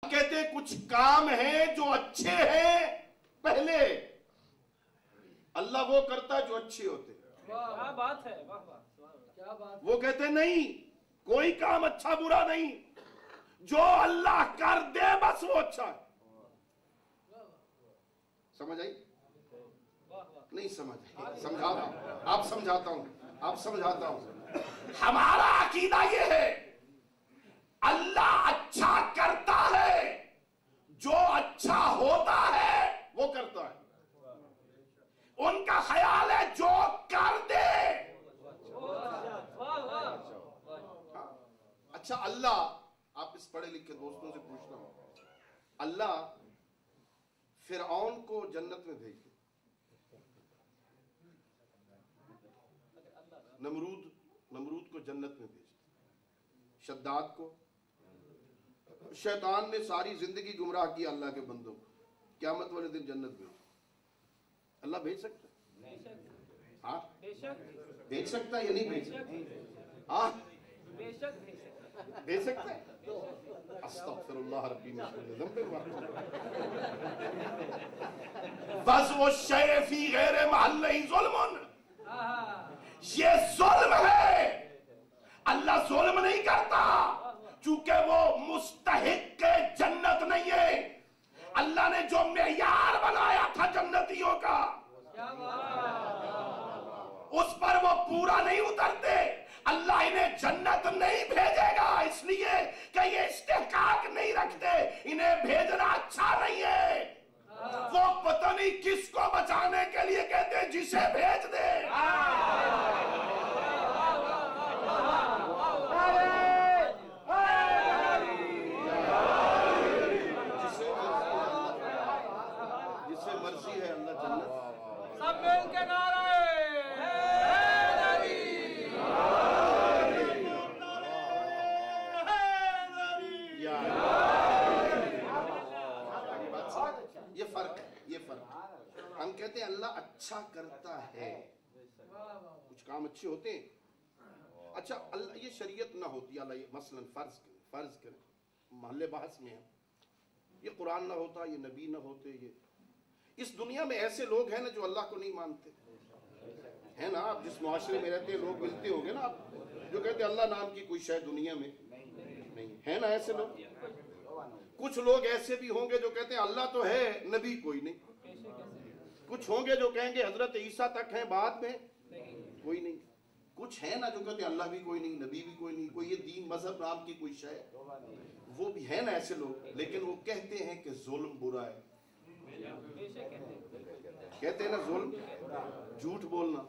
कहते कुछ काम हैं जो अच्छे हैं, पहले अल्लाह वो करता जो अच्छे होते। क्या बात है, वाह वाह, क्या बात। वो कहते नहीं, कोई काम अच्छा बुरा नहीं, जो अल्लाह कर दे बस वो अच्छा है। समझ आई? नहीं समझ आई, समझा रहा हूं, आप समझाता हूं। हमारा अकीदा ये है, अल्लाह अच्छा करता है, जो अच्छा होता है वो करता है। उनका ख्याल है जो कर दे। अच्छा अल्लाह, आप इस पढ़े लिखे दोस्तों से पूछना हो, अल्लाह फिरऔन को जन्नत में भेज दे, नमरूद को जन्नत में भेज दे, शद्दाद को, शैतान ने सारी जिंदगी गुमराह किया अल्लाह के बंदों को, क़यामत वाले दिन जन्नत भेज, अल्लाह भेज सकता है? हाँ भेज सकता है या नहीं भेज सकता? हाँ भेज सकता है। अस्तगफिरुल्लाह रब्बी मिन कुल्लि ज़ंबिन वज़्उ शै फी गैरि महल्लिही ज़ुल्मुन, ये जुल्म है। अल्लाह जुल्म नहीं करता, चूंकि वो मुस्तहिक जन्नत नहीं है। अल्लाह ने जो मेयार बनाया था जन्नतियों का, उस पर वो पूरा नहीं उतरते। अल्लाह इन्हें जन्नत नहीं भेजेगा इसलिए कि ये इस्तेहकाक नहीं रखते, इन्हें भेजना अच्छा नहीं है। वो पता नहीं किसको बचाने के लिए कहते हैं जिसे भेज दे। जिसे मर्जी है अल्लाह जन्नत। सब मिल के नारे ये फर्क हम कहते हैं अल्लाह अच्छा करता है, कुछ काम अच्छे होते हैं। अच्छा अल्लाह ये शरीयत ना होती, अल्लाह ये मसलन फर्ज करें महल्ले बहस में है, ये कुरान ना होता, ये नबी ना होते, ये इस दुनिया में ऐसे लोग हैं ना जो अल्लाह को नहीं मानते है ना। आप जिस मुआशरे में रहते हैं लोग मिलते होंगे ना, आप जो कहते हैं अल्लाह नाम की कोई शय दुनिया में नहीं है ना, ऐसे लोग। कुछ लोग ऐसे भी होंगे जो कहते हैं अल्लाह तो है, नबी कोई नहीं। कुछ होंगे जो कहेंगे हजरत ईसा तक है, बाद में कोई नहीं। कुछ है ना जो कहते हैं अल्लाह भी कोई नहीं, नबी भी कोई नहीं, कोई ये दीन मजहब नाम की कोई शय, वो भी है ना ऐसे लोग। लेकिन वो कहते हैं कि जुल्म बुरा है, कहते हैं ना जुल्म, झूठ बोलना,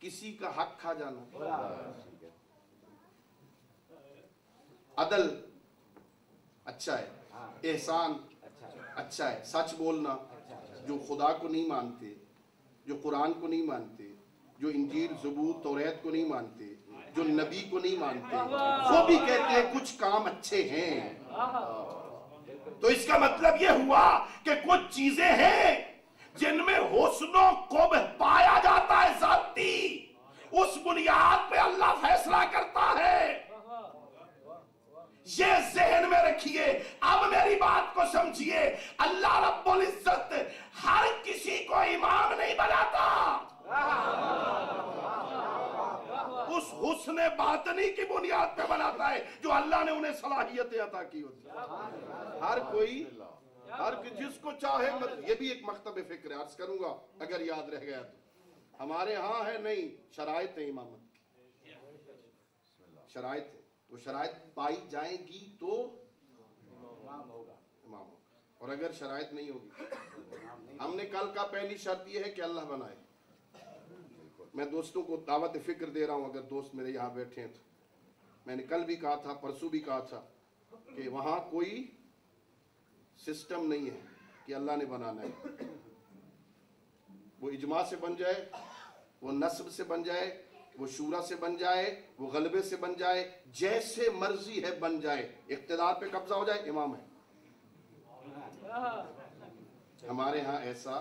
किसी का हक खा जाना, अदल अच्छा है, एहसान अच्छा है, सच बोलना, जो खुदा को नहीं मानते, जो कुरान को नहीं मानते, जो इंजील ज़बूर तौरात को नहीं मानते, जो नबी को नहीं मानते, वो भी कहते हैं कुछ काम अच्छे हैं। तो इसका मतलब ये हुआ कि कुछ चीजें हैं जिनमें हुस्नो कुब पाया जाता है ज़ाती, उस बुनियाद पे अल्लाह फैसला करता है। ये ज़हन में रखिए। अब मेरी बात को समझिए, अल्लाह रब्बुल इज्जत हर किसी को इमाम नहीं बनाता, उस हुस्न बातनी की बुनियाद पे बनाता है जो अल्लाह ने उन्हें सलाहियतें अता की होती है। हर कोई जिसको चाहे, ये भी एक मकतब फिक्र है, अर्ज करूंगा अगर याद रह गया तो। हमारे यहाँ है नहीं, शराइत है इमामत की, शराइत है, तो शराइत पाई जाएगी तो इमाम होगा, और अगर शराइत नहीं होगी, हमने कल का पहली शर्त यह है कि अल्लाह बनाए। मैं दोस्तों को दावत फिक्र दे रहा हूं, अगर दोस्त मेरे यहाँ बैठे हैं तो मैंने कल भी कहा था, परसों भी कहा था कि वहां कोई सिस्टम नहीं है कि अल्लाह ने बनाना है। वो इजमा से बन जाए, वो नस्ब से बन जाए, वो शूरा से बन जाए, वो गलबे से बन जाए, जैसे मर्जी है बन जाए, इख्तिदार पे कब्जा हो जाए, इमाम है। हमारे यहाँ ऐसा,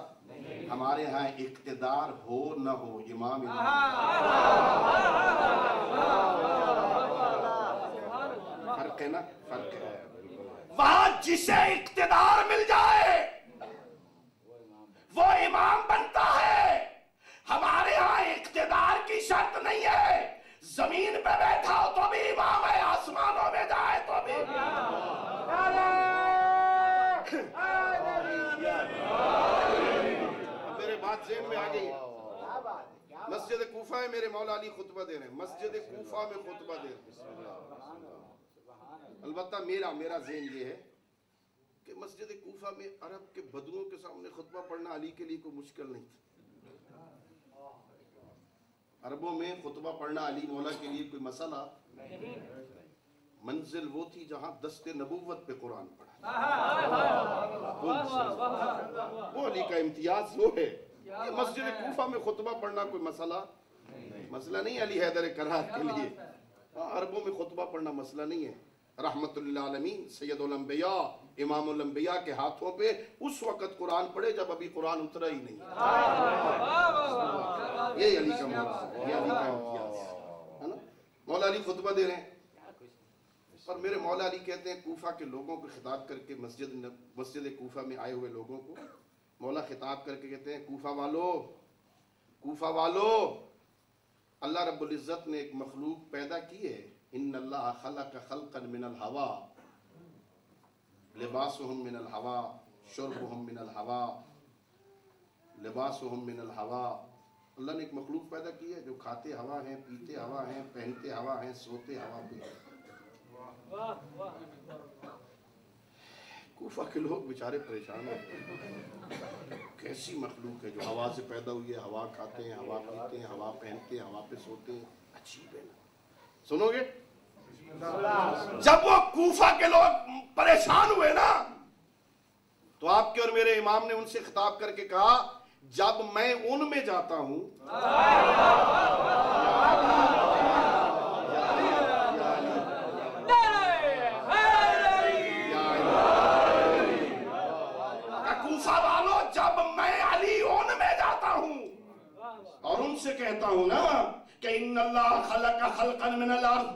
हमारे यहाँ इख्तिदार हो न हो, इमाम फर्क है ना, फर्क है। जिसे इख्तिदार मिल जाए वो इमाम बनता है। हमारे यहाँ इख्तिदार की शर्त नहीं है, जमीन पे बैठा हो तो भी इमाम है, आसमानों में जाए तो भी। मेरे बात ज़हन में आ गई। मस्जिद कूफा है, मेरे मौला अली खुतबा दे रहे हैं, मस्जिद कूफा में खुतबा दे रहे हैं। अलबत्ता मेरा ज़हन ये है कि मस्जिद कूफा में अरब के बदुओं के सामने खुतबा पढ़ना अली के लिए कोई मुश्किल नहीं था। अरबों में खुतबा पढ़ना अली मौला के लिए कोई मसला नहीं। मंजिल वो थी जहां दस्ते नबूवत पे कुरान पढ़ा, वो अली का इम्तियाज वो है। ये मस्जिद कूफा में खुतबा पढ़ना कोई मसला नहीं अली हैदर करार के लिए। अरबों में खुतबा पढ़ना मसला नहीं है। रहमतुल्लिल आलमीन सैयदुल अंबिया इमामुल अंबिया के हाथों पे उस वक्त कुरान पढ़े जब अभी कुरान उतरा ही नहीं। ये अली का मौला, ये अली का इम्तियाज है ना। मौला अली खुतबा दे रहे हैं और मेरे मौला अली कहते हैं कूफा के लोगों को खिताब करके, मस्जिद कूफा में आए हुए लोगों को मौला खिताब करके कहते हैं कूफा वालो, अल्लाह रब्बुल इज्जत ने एक मखलूक पैदा की है। इन्नल्लाह खलक़ खल्क़न मिनल हवा लिबासुहुम मिनल हवा शुरबुहुम मिनल हवा लिबासुहुम मिनल हवा। अल्लाह ने एक मखलूक पैदा की है जो खाते हवा हैं, पीते हवा हैं, पहनते हवा हैं, सोते हवा पे। कूफा के लोग बेचारे परेशान हैं, कैसी मखलूक है जो हवा से पैदा हुई है, हवा खाते हैं, हवा पीते हैं, हवा पहनते हैं, हवा पे सोते हैं। अजीब है ना। सुनोगे, जब वो कूफा के लोग परेशान हुए ना तो आपके और मेरे इमाम ने उनसे खिताब करके कहा जब मैं उनमें जाता हूं कूफा वालों, जब मैं अली उनमें जाता हूं और उनसे कहता हूं ना कि इन्नल्लाह खलक़ खल्क़न मिनल अर्ज़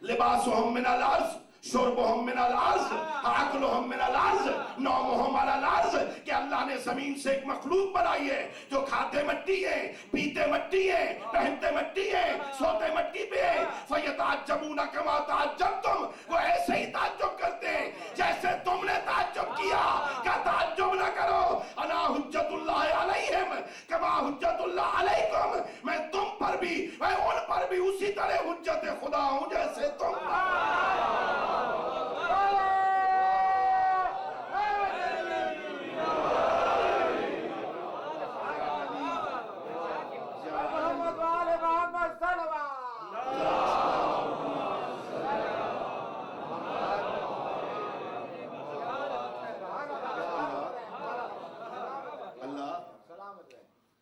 लिबासुहुम मिनल अर्ज़ शुरबुहुम मिनल अर्ज़ अक़लुहुम मिनल अर्ज़ नौमुहुम अलल अर्ज़, कि अल्लाह ने जमीन से एक मखलूक बनाई है जो खाते मट्टी है, पीते मट्टी है, पहनते मट्टी है, सोते मट्टी पे है। फयतअज्जबून कमा तअज्जबतुम, वो ऐसे ही ताज्जुब करते हैं जैसे तुमने ताज्जुब किया। क्या ताज्जुब न करो, अना हुज्जतुल्लाह अलैहिम कमा हुज्जतुल्लाह अलैकुम, मैं तुम पर भी, मैं उन पर भी उसी तरह हुज्जत खुदा हूं जैसे तुम।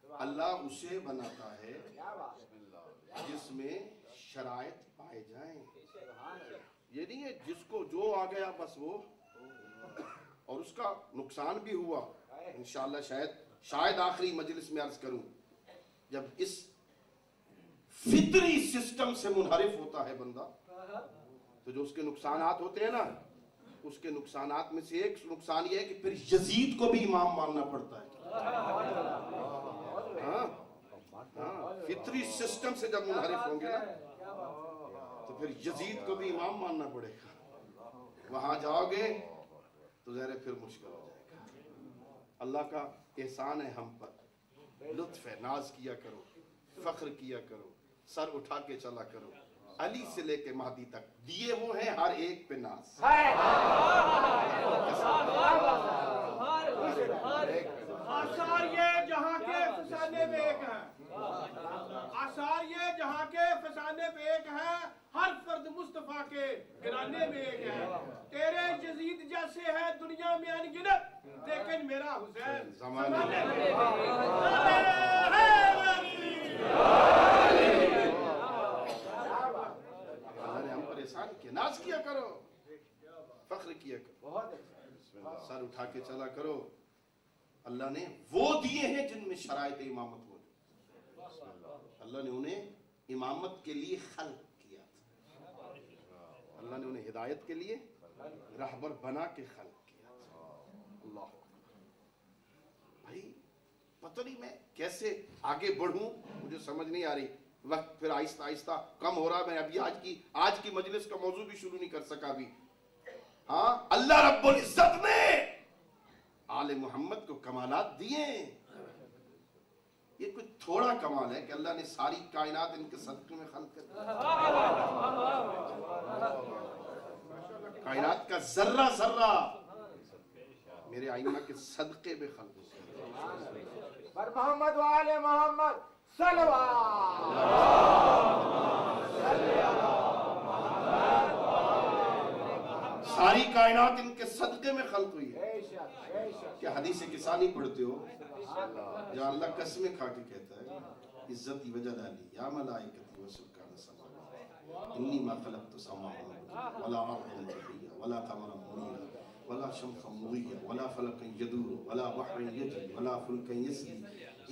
अल्लाह उसे बनाता है जिसमें शराइत पाए जाएं। ये नहीं है जिसको जो आ गया बस वो, और उसका नुकसान भी हुआ। इंशाअल्लाह शायद आखिरी मजलिस में अर्ज करूं, जब इस फितरी सिस्टम से मुनहरिफ होता है बंदा तो जो उसके नुकसानात होते हैं ना, उसके नुकसानात में से एक नुकसान ये है कि फिर यजीद को भी इमाम मानना पड़ता है। फितरी सिस्टम से जब मुनहरिफ होंगे ना तो फिर यजीद को भी इमाम मानना पड़ेगा। वहां जाओगे तो ज़रा फिर मुश्किल हो जाएगा। अल्लाह का एहसान है हम पर, लुत्फ है, नाज किया करो, फख्र किया करो, सर उठा के चला करो। अली से लेके महदी तक दिए वो हैं हर एक पे नाज। आसार ये जहाँ के फसाने में एक है, आसार ये जहाँ के फसाने में एक है, हर फर्द मुस्तफा के गिराने में एक है। तेरे यजीद जैसे है दुनिया में अनगिनत, लेकिन मेरा हुसैन ज़माने में। अल्लाह ने हम पर एहसान किया, नाज किया करो, फख्र किया करो, सर उठा के चला करो। अल्लाह ने वो दिए हैं जिनमें शराइत इमामत मौजूद। अल्लाह ने उन्हें इमामत के लिए खल्क किया था। अल्लाह ने उन्हें हिदायत के लिए रहबर बना के खल्क किया। اللہ بھائی پتہ نہیں میں کیسے آگے بڑھوں، مجھے سمجھ نہیں آ رہی. وقت پھر آہستہ آہستہ کم ہو رہا. میں ابھی آج کی مجلس کا موضوع بھی شروع نہیں کر سکا ابھی. ہاں اللہ رب العزت نے آل محمد کو کمالات دیے. یہ کوئی تھوڑا کمال ہے کہ اللہ نے ساری کائنات ان کے صدقے میں خلق کر دی. کائنات کا ذرہ ذرہ میرے آئمہ کے صدقے میں خلق کر. پر محمد و آل محمد صلوات. ساری کائنات ان کے صدقے میں خلق ہوئی ہے. کیا حدیث کسانی پڑھتے ہو جہاں اللہ قسمیں کھا کے کہتا ہے عزتی وجہ ڈالی یا ملائکتی و سکان سما انی ما خلقت سما ولا ارضا طحیا ولا قمرا منیرا ولا شمسا مضیا ولا فلقا یدور ولا بحرا یجری ولا فلکا یسری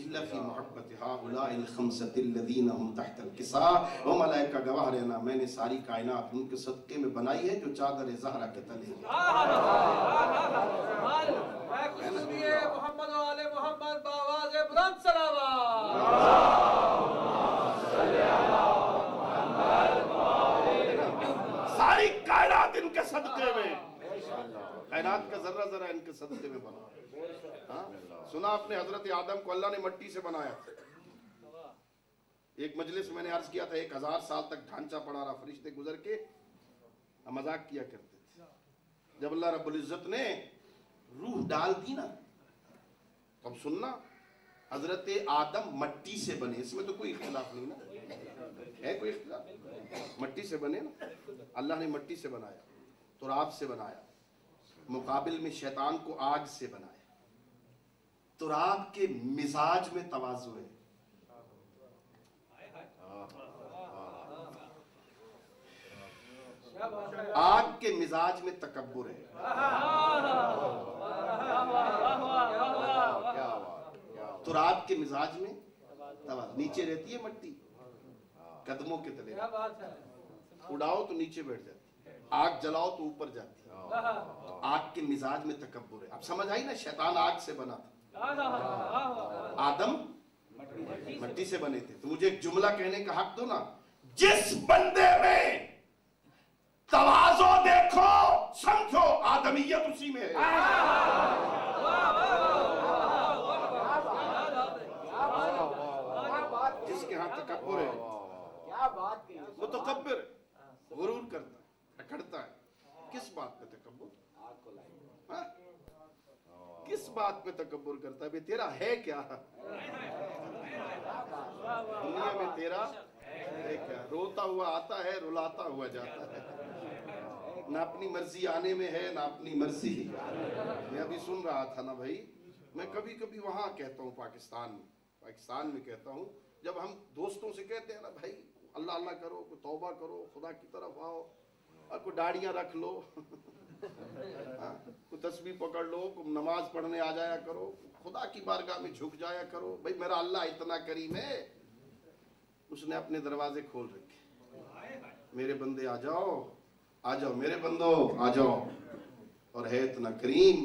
الا فی محبت هؤلاء الخمسة الذین هم تحت الکساء. وہ ملائکہ گواہ رہنا میں نے ساری کائنات ان کے صدقے میں بنائی ہے جو چادر زہرا کے تلے ہے. محمد و آل محمد باواز بلند صلوات. ساری کائنات ان کے صدقے میں، کائنات کا ذرہ ذرہ ان کے صدقے میں بنا. سنا آپ نے حضرت آدم کو اللہ نے مٹی سے بنایا. ایک مجلس میں نے عرض کیا تھا 1000 سال تک ڈھانچہ پڑا رہا، فرشتے گزر کے مذاق کیا کرتے تھے. جب اللہ رب العزت نے روح ڈال دی نا تو اب سننا حضرت آدم مٹی سے بنے. اس میں تو کوئی اختلاف نہیں نا، ہے کوئی اختلاف؟ مٹی سے بنے نا. اللہ نے مٹی سے بنایا، تراب سے بنایا. مقابل میں شیطان کو آگ سے بنایا. تراب کے مزاج میں تواضع ہے. آگ کے مزاج میں تکبر ہے. تراب کے مزاج میں تواضع. نیچے رہتی ہے مٹی قدموں کے تلے، اڑاؤ تو نیچے بیٹھ جاتی، آگ جلاؤ تو اوپر جاتی. آگ کے مزاج میں تکبر ہے. اب سمجھ آئی نا، شیطان آگ سے بنا تھا، آدم مٹی سے بنے تھے. تو مجھے ایک جملہ کہنے کا حق دو نا. جس بندے میں تواضع دیکھو سمجھو آدمیت اسی میں ہے. جس کے ہاں تکبر ہے وہ تکبر ہے، غرور کرتا ہے، اکڑتا ہے. کس بات پہ تکبر؟ کس بات پہ تکبر کرتا ہے؟ بے تیرا ہے کیا دنیا میں؟ تیرا ہے کیا؟ روتا ہوا آتا ہے، رلاتا ہوا جاتا ہے. نہ اپنی مرضی آنے میں ہے نہ اپنی مرضی. میں ابھی سن رہا تھا نا بھائی، میں کبھی کبھی وہاں کہتا ہوں پاکستان میں کہتا ہوں، جب ہم دوستوں سے کہتے ہیں نا بھائی اللہ اللہ کرو، کوئی توبہ کرو، خدا کی طرف آؤ، اور کوئی داڑیاں رکھ لو، کوئی تسبیح پکڑ لو، کوئی نماز پڑھنے آ جایا کرو، خدا کی بارگاہ میں جھک جایا کرو. بھائی میرا اللہ اتنا کریم ہے، اس نے اپنے دروازے کھول رکھے. میرے بندے آ جاؤ میرے بندو آ جاؤ. اور ہے اتنا کریم،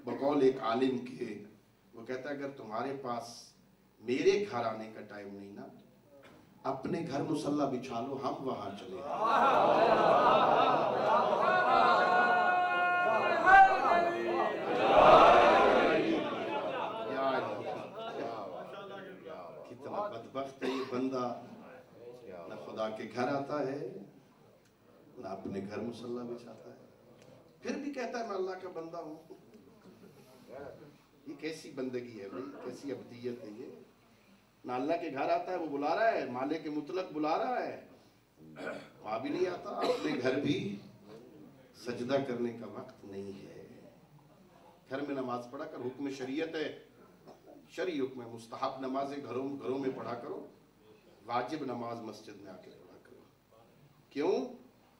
بقول ایک عالم کے، وہ کہتا ہے اگر تمہارے پاس میرے گھر آنے کا ٹائم نہیں نا، اپنے گھر مصلی بچھا لو، ہم وہاں چلے. کتنا بدبخت ہے یہ بندہ، نہ خدا کے گھر آتا ہے نہ اپنے گھر مصلی بچھاتا ہے، پھر بھی کہتا ہے میں اللہ کا بندہ ہوں. یہ کیسی بندگی ہے بھائی، کیسی ابدیت ہے یہ. نہ اللہ کے گھر آتا ہے، وہ بلا رہا ہے، مالک مطلق بلا رہا ہے، وہاں بھی نہیں آتا. اپنے گھر بھی سجدہ کرنے کا وقت نہیں ہے. گھر میں نماز پڑھا کر، حکم شریعت ہے، شرعی حکم ہے. مستحب نمازیں گھروں میں پڑھا کرو، واجب نماز مسجد میں آ کے پڑھا کرو. کیوں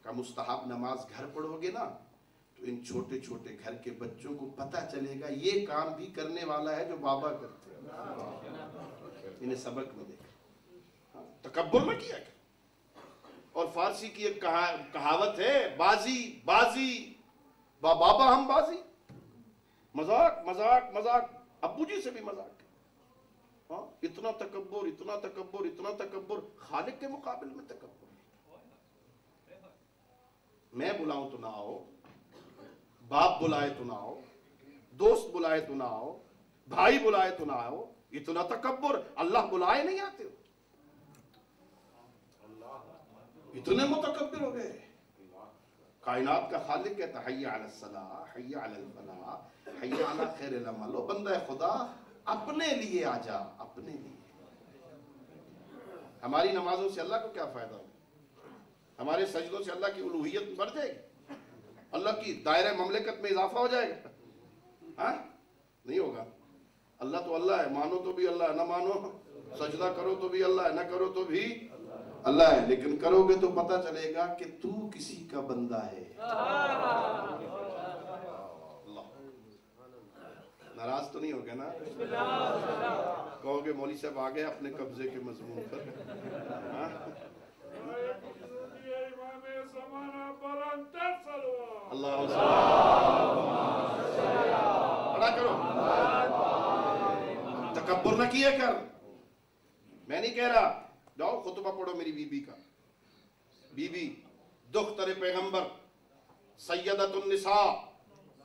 کہ مستحب نماز گھر پڑھو گے نا تو ان چھوٹے چھوٹے گھر کے بچوں کو پتہ چلے گا یہ کام بھی کرنے والا ہے جو بابا کرتے ہیں. انہیں سبق میں دیکھا، تکبر میں کیا کیا. اور فارسی کی ایک کہاوت ہے، بازی با بابا ہم بازی. مذاق मजाक मजाक, अब्बू जी से भी मजाक। हाँ, इतना तकब्बुर, इतना तकब्बुर, इतना तकब्बुर, खालिक के मुकाबले में तकब्बुर। मैं बुलाऊं तो ना आओ, बाप बुलाए तो ना आओ, दोस्त बुलाए तो ना आओ, भाई बुलाए तो ना आओ, इतना तकब्बुर। अल्लाह बुलाए नहीं आते हो, इतने मुतकब्बिर हो गए। कायनात का खालिक कहता हय्या अला सलाह, हय्या अला फलाह, हय्या अला खैरिल अमल। ओ बंदा खुदा, अपने लिए आ जा, अपने लिए। हमारी नमाजों से अल्लाह को क्या फायदा होगा? हमारे सजदों से अल्लाह की उलूहियत बढ़ जाएगी, अल्लाह की दायरे ममलिकत में इजाफा हो जाएगा? हाँ, नहीं होगा। अल्लाह तो अल्लाह है, मानो तो भी अल्लाह है, ना मानो, सजदा करो तो भी अल्लाह है, ना करो तो भी अल्लाह है। लेकिन करोगे तो पता चलेगा कि तू किसी का बंदा है। नाराज तो नहीं हो गया ना? कहोगे मौली साहब आ गए अपने कब्जे के मजमून पर। अल्लाह बड़ा करो, तकब्बुर न किया कर। मैं नहीं कह रहा, जाओ खुतबा पढ़ो मेरी बीबी का। बीबी दुख्तर पैगंबर सैयदतुन निसा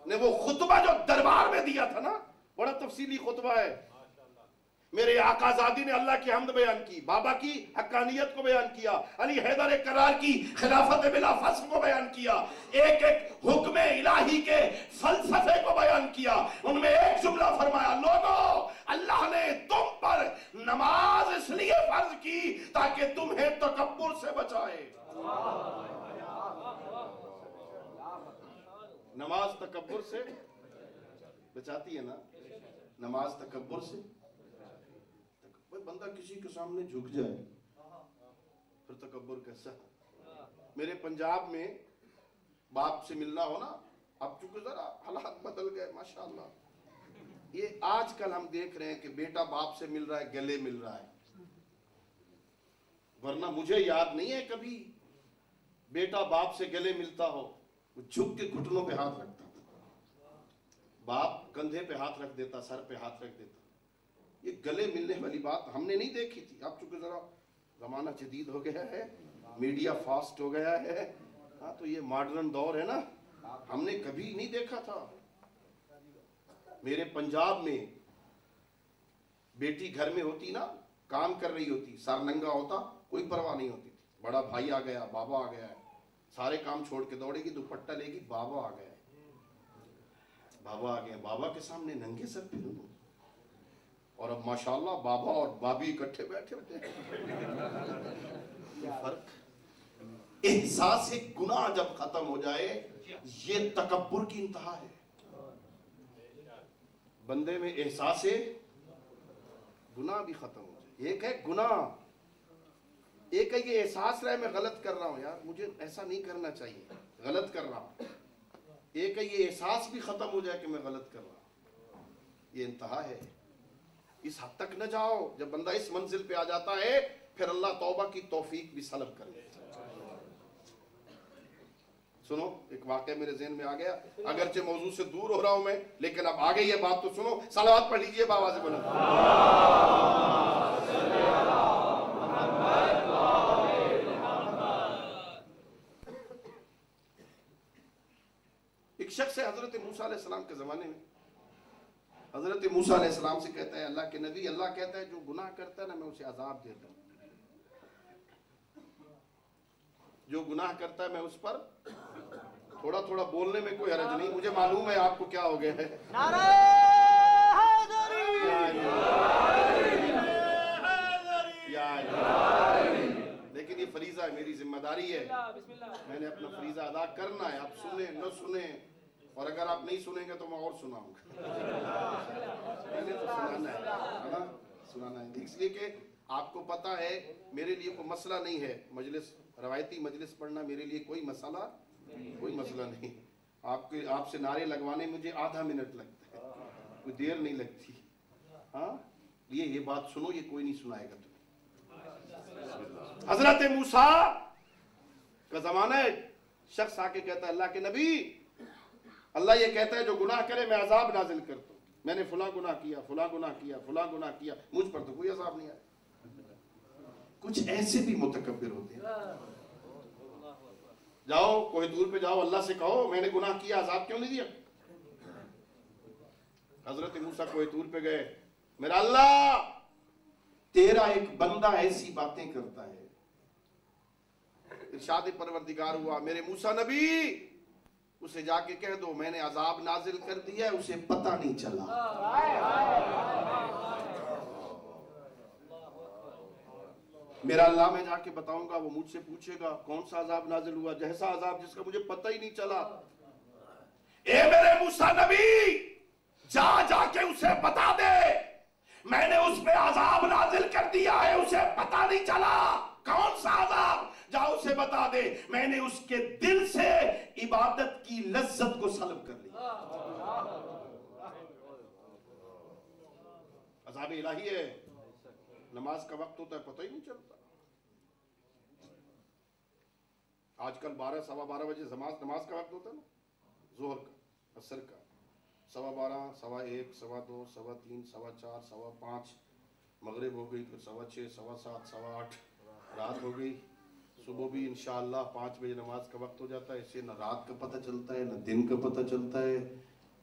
ने वो खुतबा जो दरबार में दिया था ना, बड़ा तफसीली खुतबा है। मेरे आकाज़ादी ने अल्लाह की हम्द बयान की, बाबा की हक्कानियत को बयान किया, अली हैदर करार की खिलाफत बिला फस्ल को बयान किया, एक एक हुक्म इलाही के फलसफे को बयान किया। उनमें एक जुमला फरमाया, लोगों, अल्लाह ने तुम पर नमाज इसलिए फर्ज की ताकि तुम्हें तकब्बुर से बचाए। नमाज तकब्बुर से बचाती है ना? नमाज तकब्बुर से। बंदा किसी के सामने झुक जाए फिर तकब्बुर कैसा? मेरे पंजाब में बाप से मिलना हो ना, अब चूंकि जरा हालात बदल गए माशाअल्लाह, ये आजकल हम देख रहे हैं कि बेटा बाप से मिल रहा है, गले मिल रहा है। वरना मुझे याद नहीं है कभी बेटा बाप से गले मिलता हो। वो झुक के घुटनों पे हाथ रखता था, बाप कंधे पे हाथ रख देता, सर पे हाथ रख देता। ये गले मिलने वाली बात हमने नहीं देखी थी। अब चूंकि जरा जमाना जदीद हो गया है, मीडिया फास्ट हो गया है, हाँ, तो ये मॉडर्न दौर है ना, हमने कभी नहीं देखा था। मेरे पंजाब में बेटी घर में होती ना, काम कर रही होती, सर नंगा होता, कोई परवाह नहीं होती थी। बड़ा भाई आ गया, बाबा आ गया है, सारे काम छोड़ के दौड़ेगी, दुपट्टा लेगी, बाबा आ गया, बाबा आ गए, बाबा के सामने नंगे सर फिरूं। और अब माशाल्लाह बाबा और बाबी इकट्ठे बैठे होते हैं। फर्क, एहसास गुनाह जब खत्म हो जाए, ये तकब्बुर की इंतहा है। बंदे में एहसास गुनाह भी खत्म हो जाए। एक है गुनाह, एक है ये एहसास रहे मैं गलत कर रहा हूं, यार मुझे ऐसा नहीं करना चाहिए, गलत कर रहा हूं। एक है ये एहसास भी खत्म हो जाए कि मैं गलत कर रहा हूं। ये इंतहा है। इस हद तक न जाओ। जब बंदा इस मंजिल पे आ जाता है, फिर अल्लाह तौबा की तौफीक भी सलब कर लेता है। सुनो, एक वाकया मेरे ज़हन में आ गया, अगरचे मौजू से दूर हो रहा हूं मैं, लेकिन अब आ गई ये बात तो सुनो। सलावत पढ़ लीजिए बाबा से बोलो। एक शख्स है हजरत मूसा अलैहिस्सलाम के जमाने में, हजरत मूसा अलैहिस्सलाम से कहता है, अल्लाह के नबी, अल्लाह कहता है जो गुनाह करता है ना मैं उसे अजाब देता हूं, जो गुनाह करता है मैं उस पर थोड़ा थोड़ा बोलने में कोई हरज नहीं। मुझे मालूम है आपको क्या हो गया है। लेकिन ये फरीजा है, मेरी जिम्मेदारी है, मैंने अपना फरीजा अदा करना है। आप सुने न सुने, और अगर आप नहीं सुनेंगे तो मैं और सुनाऊंगा। मैंने तो सुनाना है ना, सुनाना है। इसलिए कि आपको पता है मेरे लिए कोई मसला नहीं है मजलिस, रवायती मजलिस पढ़ना मेरे लिए कोई मसला नहीं। आपसे नारे लगवाने मुझे आधा मिनट लगता है, कोई देर नहीं लगती। हाँ, ये बात सुनो, ये कोई नहीं सुनाएगा तुम्हें। हजरत मूसा का जमाना है, शख्स आके कहता है, अल्लाह के नबी, अल्लाह ये कहता है जो गुनाह करे मैं अजाब नाजिल करता हूं। میں نے فلاں گناہ کیا، فلاں گناہ کیا، فلاں گناہ کیا، مجھ پر تو کوئی عذاب نہیں آیا۔ کچھ ایسے بھی متکبر ہوتے ہیں۔ جاؤ کوہ طور پہ جاؤ، اللہ سے کہو میں نے گناہ کیا، عذاب کیوں نہیں دیا؟ حضرت موسیٰ کوہ طور پہ گئے، میرا اللہ تیرا ایک بندہ ایسی باتیں کرتا ہے۔ ارشاد پروردگار ہوا، میرے موسیٰ نبی اسے جا کے کہہ دو میں نے عذاب نازل کر دیا ہے، اسے پتہ نہیں چلا۔ میرا اللہ میں جا کے بتاؤں گا، وہ مجھ سے پوچھے گا کون سا عذاب نازل ہوا؟ جیسا عذاب جس کا مجھے پتہ ہی نہیں چلا۔ اے میرے موسیٰ نبی جا کے اسے بتا دے میں نے اس پہ عذاب نازل کر دیا ہے، اسے پتہ نہیں چلا۔ کون سا عذاب؟ جا اسے بتا دے میں نے اس کے دل سے عبادت کی لذت کو سلب کر لیا۔ عذاب الہی ہے، نماز کا وقت ہوتا ہے پتہ ہی نہیں چلتا۔ آج کل 12 سوا 12 بجے نماز کا وقت ہوتا ہے نا، ظہر کا، عصر کا، 12:15 سوا 1 سوا 2 سوا 3 سوا 4 سوا 5، مغرب ہو گئی، پھر سوا 6 سوا 7 سوا 8، رات ہو گئی، صبح بھی انشاءاللہ 5 بجے نماز کا وقت ہو جاتا ہے۔ اسے نہ رات کا پتہ چلتا ہے نہ دن کا پتہ چلتا ہے،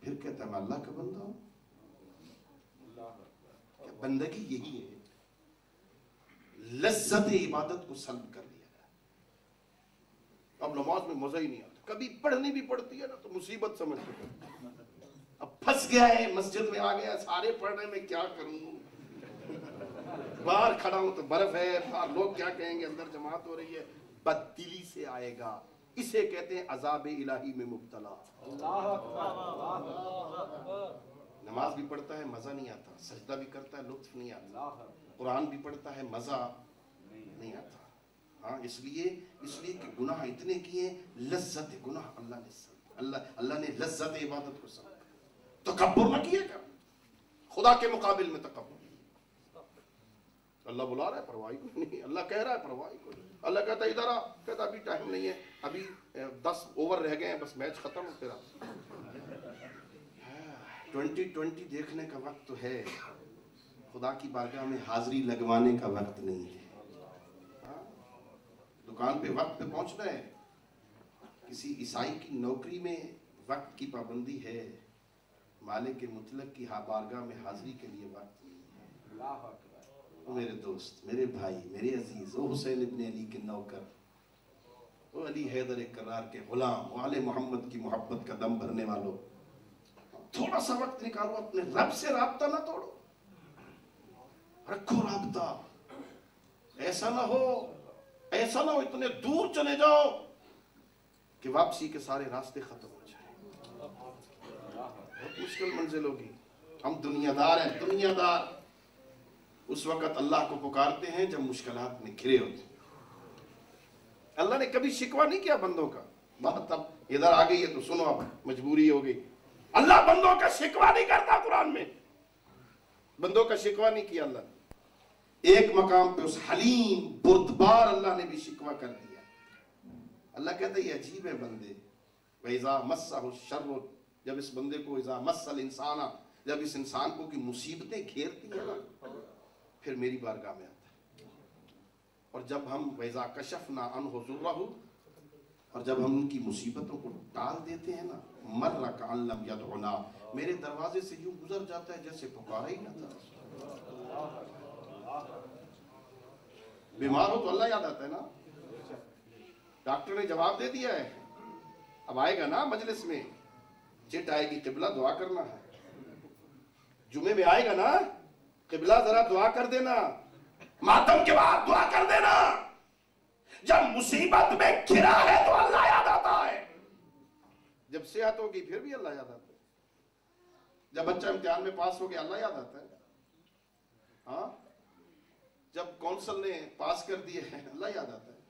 پھر کہتا ہے میں اللہ کا بندہ ہوں۔ کیا بندگی یہی ہے؟ لذت عبادت کو سلب کر لیا ہے۔ اب نماز میں مزہ ہی نہیں آتا، کبھی پڑھنی بھی پڑتی ہے نا تو مصیبت سمجھ کے اب پھنس گیا ہے، مسجد میں آ گیا، سارے پڑھ رہے میں کیا کروں، باہر کھڑا ہوں تو برف ہے، باہر لوگ کیا کہیں گے، اندر جماعت ہو رہی ہے، بددلی سے آئے گا۔ اسے کہتے ہیں عذاب الہی میں مبتلا۔ نماز بھی پڑھتا ہے مزہ نہیں آتا، سجدہ بھی کرتا ہے لطف نہیں آتا، قرآن بھی پڑھتا ہے مزہ نہیں آتا۔ ہاں اس لیے کہ گناہ اتنے کیے، لذت گناہ اللہ نے لذت عبادت کو سمجھا۔ تکبر نہ کیے گا خدا کے مقابل میں، تکبر اللہ بلا رہا ہے پرواہ کوئی نہیں، اللہ کہہ رہا ہے پرواہ کوئی نہیں۔ اللہ کہتا ہے ادھر آ، کہتا ابھی ٹائم نہیں ہے، ابھی 10 اوور رہ گئے ہیں، بس میچ ختم ہو تیرا۔ 2020 دیکھنے کا وقت تو ہے، خدا کی بارگاہ میں حاضری لگوانے کا وقت نہیں ہے۔ دکان پہ وقت پہ پہنچنا ہے، کسی عیسائی کی نوکری میں وقت کی پابندی ہے، مالک مطلق کی بارگاہ میں حاضری کے لیے وقت نہیں ہے۔ وہ میرے دوست، میرے بھائی، میرے عزیز، وہ حسین ابن علی کے نوکر، وہ علی حیدر کرار کے غلام، وہ آل محمد کی محبت کا دم بھرنے والوں، تھوڑا سا وقت نکالو، اپنے رب سے رابطہ نہ توڑو، رکھو رابطہ۔ ایسا نہ ہو اتنے دور چلے جاؤ کہ واپسی کے سارے راستے ختم ہو جائیں۔ بہت مشکل منزل ہوگی۔ ہم دنیا دار ہیں، دنیا دار اس وقت اللہ کو پکارتے ہیں جب مشکلات میں گھرے ہوتے ہیں۔ اللہ نے کبھی شکوہ نہیں کیا بندوں کا، بات اب ادھر آ گئی ہے تو سنو، اب مجبوری ہو گئی۔ اللہ بندوں کا شکوہ نہیں کرتا، قرآن میں بندوں کا شکوہ نہیں کیا اللہ نے۔ ایک مقام پہ اس حلیم بردبار اللہ نے بھی شکوہ کر دیا۔ اللہ کہتا ہے یہ عجیب ہے بندے، وَإِذَا مَسَّهُ الشَّرُّ، جب اس بندے کو اِذَا مَسَّ الْإِنسَانَ، جب اس انسان کو کی مصیبتیں گھیرتی ہیں نا، پھر میری بارگاہ میں آتا ہے۔ اور جب ہم وَإِذَا كَشَفْنَا عَنْهُ ضُرَّهُ، اور جب ہم ان کی مصیبتوں کو ٹال دیتے ہیں نا، مَرَّ كَأَن لَّمْ يَدْعُنَا، میرے دروازے سے یوں گزر جاتا ہے جیسے پکارا ہی نہ تھا۔ بیمار ہو تو اللہ یاد آتا ہے نا، ڈاکٹر نے جواب دے دیا ہے، اب آئے گا نا مجلس میں، چٹ آئے گی، قبلہ دعا کرنا ہے، جمعے میں آئے گا نا، قبلہ ذرا دعا کر دینا، ماتم کے بعد دعا کر دینا۔ جب مصیبت میں گھرا ہے تو اللہ یاد آتا ہے، جب صحت ہوگی پھر بھی اللہ یاد آتا ہے، جب بچہ امتحان میں پاس ہو گیا اللہ یاد آتا ہے، ہاں جب کونسل نے پاس کر دیے ہیں اللہ یاد آتا ہے،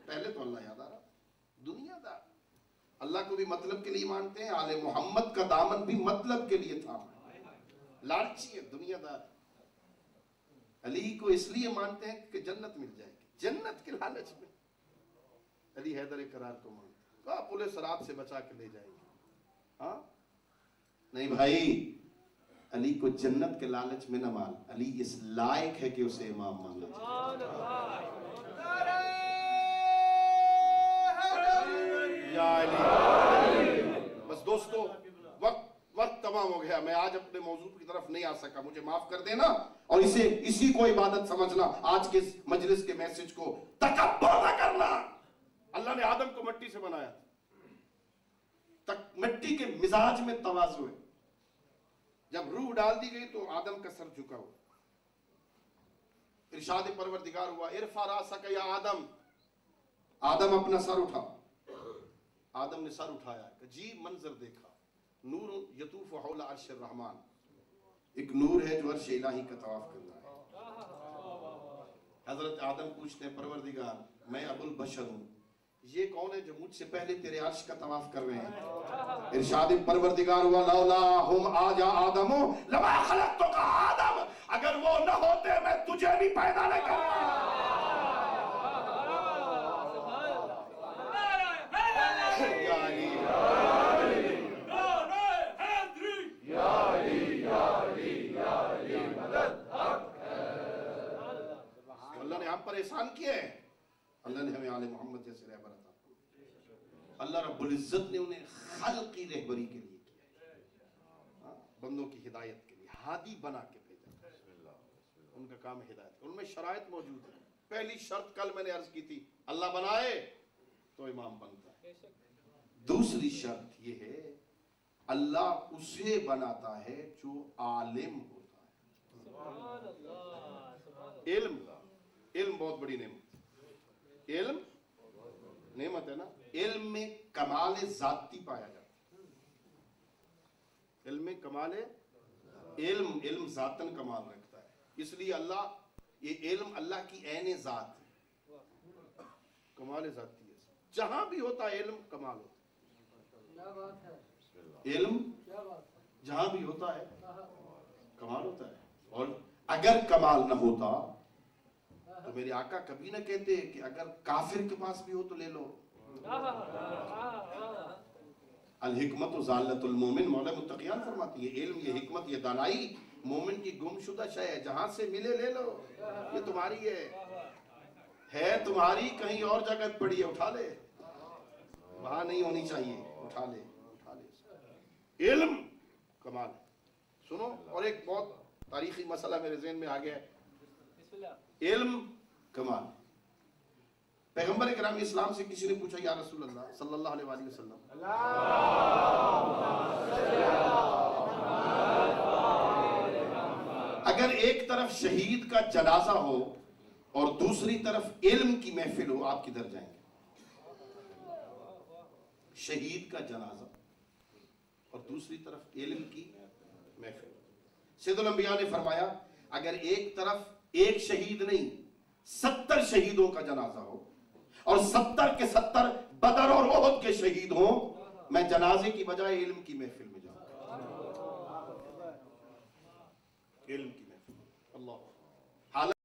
پہلے تو اللہ یاد آ رہا۔ دنیا دار اللہ کو بھی مطلب کے لیے مانتے ہیں، آل محمد کا دامن بھی مطلب کے لیے تھا، لالچی ہے دنیا دار۔ علی کو اس لیے مانتے ہیں کہ جنت مل جائے گی، جنت کے لالچ میں علی حیدر کرار کو مانتے ہیں، کہا پولیس رات سے بچا کے لے جائے گی۔ ہاں نہیں بھائی، علی کو جنت کے لالچ میں نہ مان، علی اس لائق ہے کہ اسے امام مانا جائے۔ یا علی۔ بس دوستو وقت تمام ہو گیا، میں آج اپنے موضوع کی طرف نہیں آ سکا، مجھے معاف کر دینا، اور اسی کو عبادت سمجھنا، آج کے مجلس کے میسج کو تکبر نہ کرنا۔ اللہ نے آدم کو مٹی سے بنایا، مٹی کے مزاج میں تواضع ہے، جب روح ڈال دی گئی تو آدم کا سر جھکا ہوا، ارشاد پروردگار ہوا ارفع راسک یا آدم، آدم اپنا سر اٹھا۔ آدم نے سر اٹھایا، عجیب منظر دیکھا، نور یطوف حول عرش الرحمن، ایک نور ہے جو عرش الہی کا طواف کر رہا ہے۔ حضرت آدم پوچھتے ہیں پروردگار میں ابو البشر ہوں، یہ کون ہے جو مجھ سے پہلے تیرے عرش کا طواف کر رہے ہیں؟ ارشاد پروردگار ہوا لولا ہم آجا آدم لما خلقتک آدم، اگر وہ نہ ہوتے میں تجھے بھی پیدا نہ کرتا۔ اللہ نے ہم پر احسان کیا ہے، اللہ نے ہمیں آل محمد جیسے رہبر عطا کیا۔ اللہ رب العزت نے انہیں خلقی رہبری کے لیے کیا، بندوں کی ہدایت کے لیے ہادی بنا کے بھیجا، ان کا کام ہدایت، ان میں شرائط موجود ہیں۔ پہلی شرط کل میں نے عرض کی تھی، اللہ بنائے تو امام بنتا ہے۔ دوسری شرط یہ ہے اللہ اسے بناتا ہے جو عالم ہوتا ہے۔ علم بہت بڑی نعمت، علم نعمت ہے نا، علم میں کمال ذاتی پایا جاتا ہے، علم میں کمال علم ذاتن کمال رکھتا ہے، اس لیے اللہ یہ علم اللہ کی عین ذات ہے، کمال ذاتی ہے، جہاں بھی ہوتا ہے علم کمال ہوتا ہے، علم جہاں بھی ہوتا ہے کمال ہوتا ہے، اور اگر کمال نہ ہوتا تو میرے آقا کبھی نہ کہتے کہ اگر کافر کے پاس بھی ہو تو لے لو۔ الحکمت ضالۃ المومن، مولا متقیان فرماتی ہے علم، یہ حکمت، یہ دانائی مومن کی گم شدہ شے ہے، جہاں سے ملے لے لو، یہ تمہاری ہے تمہاری، کہیں اور جگہ پڑی ہے اٹھا لے، وہاں نہیں ہونی چاہیے، اٹھا لے۔ علم کمال ہے۔ سنو، اور ایک بہت تاریخی مسئلہ میرے ذہن میں آ گیا ہے، علم کمال۔ پیغمبر اکرام اسلام سے کسی نے پوچھا یا رسول اللہ صلی اللہ علیہ وآلہ وسلم، اگر ایک طرف شہید کا جنازہ ہو اور دوسری طرف علم کی محفل ہو، آپ کدھر جائیں گے؟ شہید کا جنازہ اور دوسری طرف علم کی محفل۔ سید الانبیاء نے فرمایا اگر ایک طرف ایک شہید نہیں 70 شہیدوں کا جنازہ ہو اور 70 کے 70 بدر اور احد کے شہید ہوں، میں جنازے کی بجائے علم کی محفل میں جاؤں گا، علم کی محفل۔ اللہ